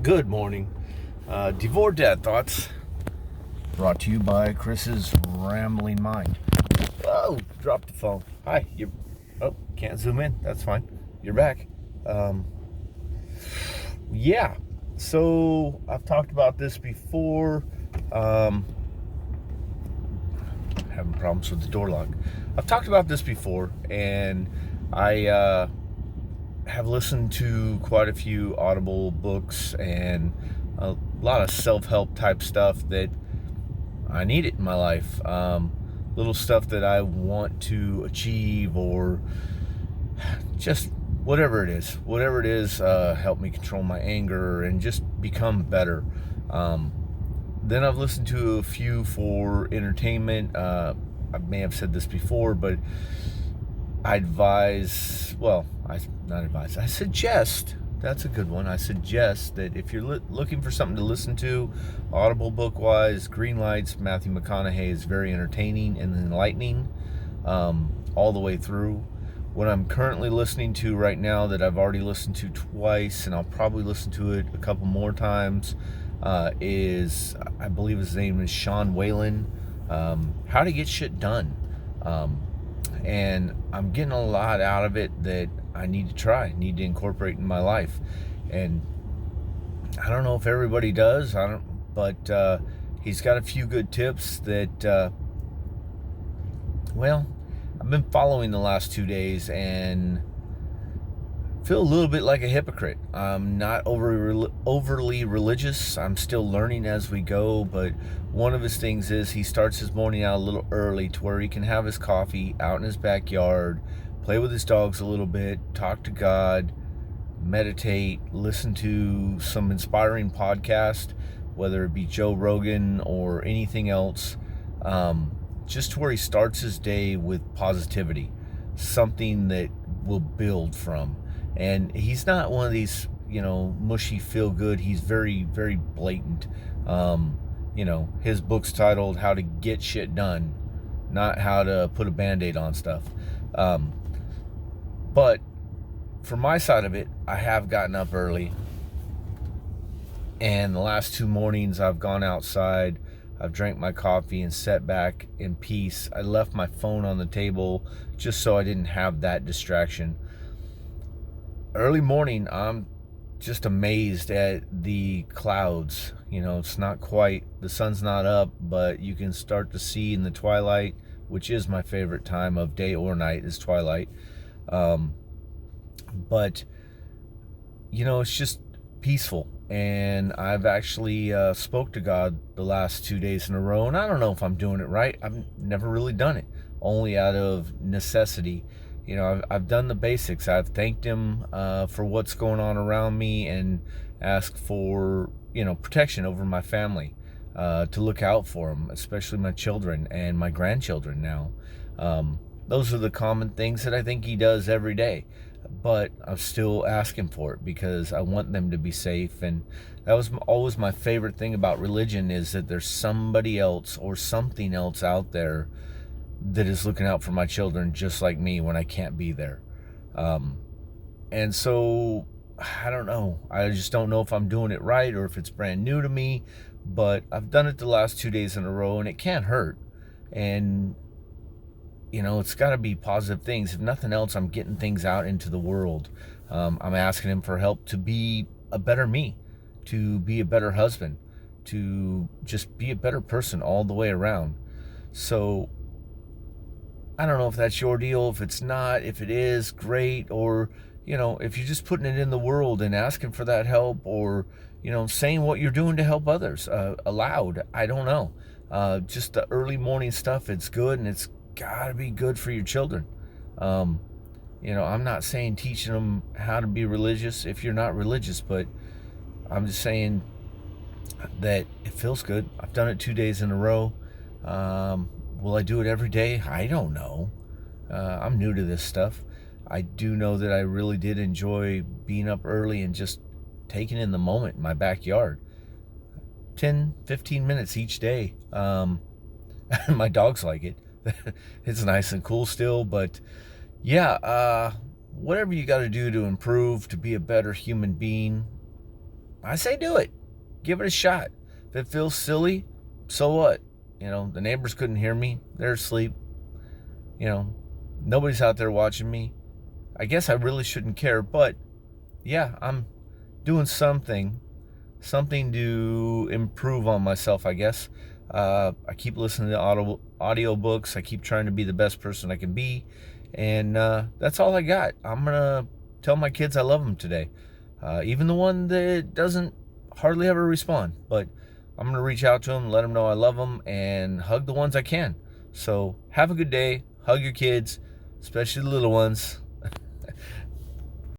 Good morning. Devore Dad Thoughts brought to you by Chris's Rambling Mind. Oh, dropped the phone. Hi. Can't zoom in. That's fine. You're back. Um, yeah. So I've talked about this before. Having problems with the door lock. I've talked about this before, and I have listened to quite a few Audible books and a lot of self-help type stuff that I need it in my life. Little stuff that I want to achieve, or just whatever it is, help me control my anger and just become better. Then I've listened to a few for entertainment. I may have said this before, but I suggest, that's a good one. I suggest that if you're looking for something to listen to, Audible book wise, Green Lights, Matthew McConaughey is very entertaining and enlightening all the way through. What I'm currently listening to right now, that I've already listened to twice, and I'll probably listen to it a couple more times, is, I believe his name is Sean Whalen, How to Get Shit Done. And I'm getting a lot out of it that I need to incorporate in my life. And I don't know if everybody does, but he's got a few good tips that, I've been following the last 2 days and feel a little bit like a hypocrite. I'm not overly religious. I'm still learning as we go, but one of his things is he starts his morning out a little early to where he can have his coffee out in his backyard, play with his dogs a little bit, talk to God, meditate, listen to some inspiring podcast, whether it be Joe Rogan or anything else, just to where he starts his day with positivity, something that will build from. And he's not one of these, mushy feel good. He's very, very blatant. His book's titled How to Get Shit Done, not how to put a Band-Aid on stuff. But for my side of it, I have gotten up early. And the last 2 mornings I've gone outside, I've drank my coffee and sat back in peace. I left my phone on the table just so I didn't have that distraction. Early morning, I'm just amazed at the clouds. It's not quite, the sun's not up, but you can start to see in the twilight, which is my favorite time of day or night, is twilight. But it's just peaceful. And I've actually spoke to God the last 2 days in a row, and I don't know if I'm doing it right. I've never really done it, only out of necessity. I've done the basics. I've thanked him for what's going on around me, and asked for protection over my family, to look out for them, especially my children and my grandchildren now. Those are the common things that I think he does every day, but I'm still asking for it because I want them to be safe. And that was always my favorite thing about religion, is that there's somebody else or something else out there that is looking out for my children just like me when I can't be there. And so I don't know. I just don't know if I'm doing it right or if it's brand new to me, but I've done it the last 2 days in a row, and it can't hurt. And it's got to be positive things. If nothing else, I'm getting things out into the world. I'm asking him for help to be a better me, to be a better husband, to just be a better person all the way around. So I don't know if that's your deal. If it's not, if it is, great. Or, if you're just putting it in the world and asking for that help, or, saying what you're doing to help others aloud. I don't know. Just the early morning stuff, it's good, and it's got to be good for your children. I'm not saying teaching them how to be religious if you're not religious, but I'm just saying that it feels good. I've done it 2 days in a row. Will I do it every day? I don't know. I'm new to this stuff. I do know that I really did enjoy being up early and just taking in the moment in my backyard. 10, 15 minutes each day. My dogs like it. It's nice and cool still, but yeah, whatever you got to do to improve, to be a better human being, I say do it. Give it a shot. If it feels silly, so what? The neighbors couldn't hear me. They're asleep. You know, nobody's out there watching me. I guess I really shouldn't care, but yeah, I'm doing something to improve on myself, I guess. I keep listening to audio books. I keep trying to be the best person I can be. And that's all I got. I'm going to tell my kids I love them today. Even the one that doesn't hardly ever respond. But I'm going to reach out to them, let them know I love them, and hug the ones I can. So have a good day. Hug your kids, especially the little ones.